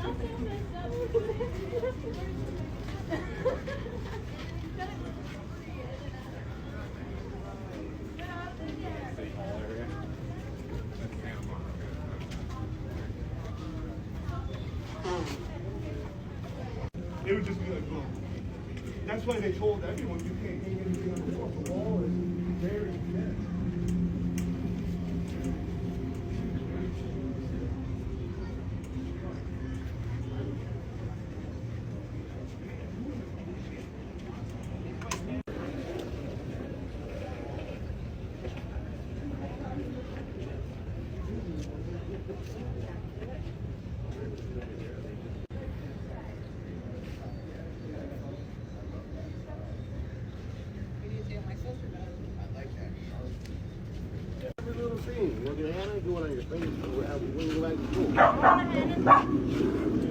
It would just be like, boom. That's why they told everyone you can't hang anything on the wall. The wall is very thin. Every little thing. Look at Hannah, do it on your face. When you go back to school.